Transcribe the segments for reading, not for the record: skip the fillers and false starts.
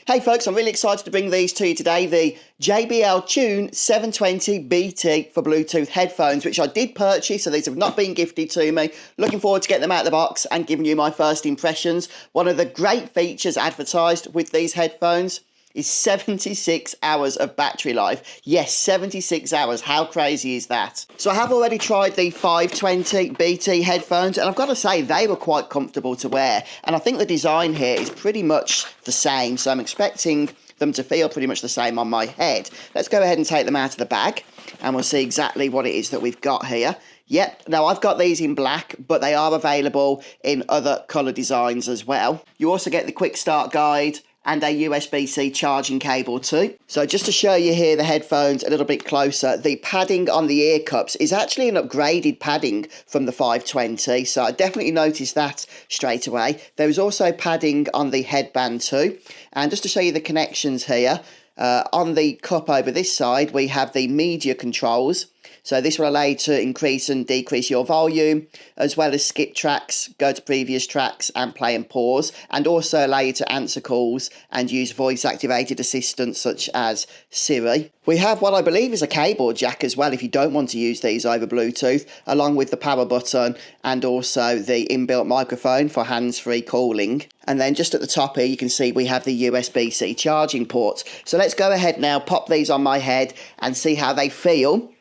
Hey folks, I'm really excited to bring these to you today, the JBL Tune 720 BT for Bluetooth headphones, which I did purchase, so these have not been gifted to me. Looking forward to getting them out of the box and giving you my first impressions. One of the great features advertised with these headphones is 76 hours of battery life. Yes, 76 hours. How crazy is that? So I have already tried the 520 BT headphones, and I've got to say they were quite comfortable to wear. And I think the design here is pretty much the same, so I'm expecting them to feel pretty much the same on my head. Let's go ahead and take them out of the bag, and we'll see exactly what it is that we've got here. Yep, now I've got these in black, but they are available in other colour designs as well. You also get the quick start guide and a USB-C charging cable too. So just to show you here the headphones a little bit closer, the padding on the ear cups is actually an upgraded padding from the 520, so I definitely noticed that straight away. There is also padding on the headband too, and just to show you the connections here, on the cup over this side we have the media controls. So this will allow you to increase and decrease your volume, as well as skip tracks, go to previous tracks and play and pause, and also allow you to answer calls and use voice activated assistants such as Siri. We have what I believe is a keyboard jack as well if you don't want to use these over Bluetooth, along with the power button and also the inbuilt microphone for hands-free calling. And then just at the top here you can see we have the USB-C charging port. So let's go ahead now, pop these on my head and see how they feel.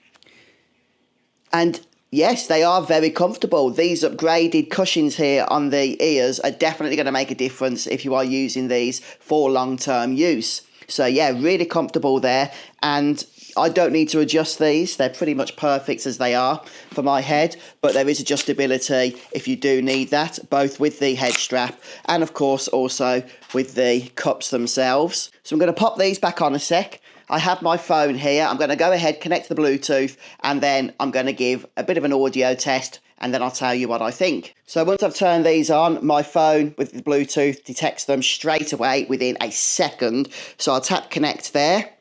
And yes, they are very comfortable. These upgraded cushions here on the ears are definitely going to make a difference if you are using these for long-term use. So yeah, really comfortable there. And I don't need to adjust these. They're pretty much perfect as they are for my head. But there is adjustability if you do need that, both with the head strap and of course also with the cups themselves. So I'm going to pop these back on a sec. I have my phone here. I'm going to go ahead, connect to the Bluetooth, and then I'm going to give a bit of an audio test, and then I'll tell you what I think. So once I've turned these on, my phone with the Bluetooth detects them straight away within a second. So I'll tap connect there,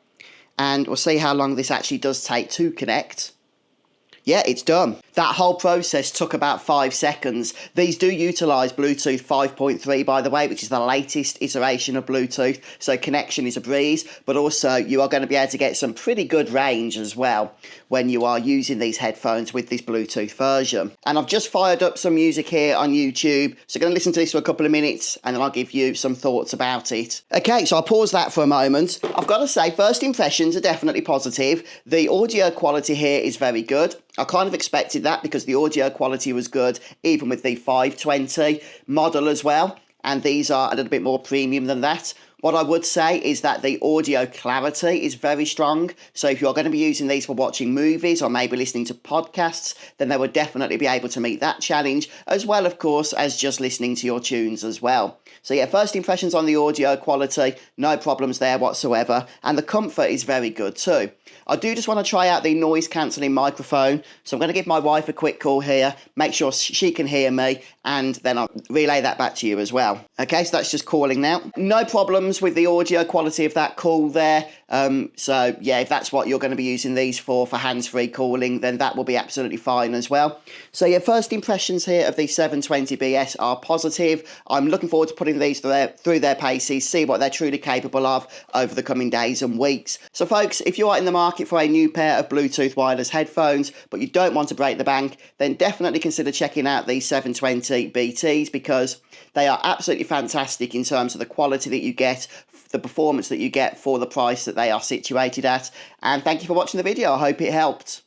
and we'll see how long this actually does take to connect. Yeah, it's done. That whole process took about 5 seconds. These do utilise Bluetooth 5.3, by the way, which is the latest iteration of Bluetooth, so connection is a breeze, but also you are going to be able to get some pretty good range as well when you are using these headphones with this Bluetooth version. And I've just fired up some music here on YouTube, so I'm going to listen to this for a couple of minutes and then I'll give you some thoughts about it. Okay, so I'll pause that for a moment. I've got to say, first impressions are definitely positive. The audio quality here is very good. I kind of expected that because the audio quality was good, even with the 520 model as well. And these are a little bit more premium than that. What I would say is that the audio clarity is very strong. So if you're going to be using these for watching movies or maybe listening to podcasts, then they would definitely be able to meet that challenge, as well, of course, as just listening to your tunes as well. So yeah, first impressions on the audio quality, no problems there whatsoever. And the comfort is very good too. I do just want to try out the noise cancelling microphone. So I'm going to give my wife a quick call here, make sure she can hear me, and then I'll relay that back to you as well. Okay, so that's just calling now. No problems with the audio quality of that call there. So yeah, if that's what you're going to be using these for hands-free calling, then that will be absolutely fine as well. So yeah, first impressions here of the 720BS are positive. I'm looking forward to putting these through their paces, see what they're truly capable of over the coming days and weeks. So folks, if you are in the market for a new pair of Bluetooth wireless headphones, but you don't want to break the bank, then definitely consider checking out the 720 BTs, because they are absolutely fantastic in terms of the quality that you get, the performance that you get for the price that they are situated at. And thank you for watching the video. I hope it helped.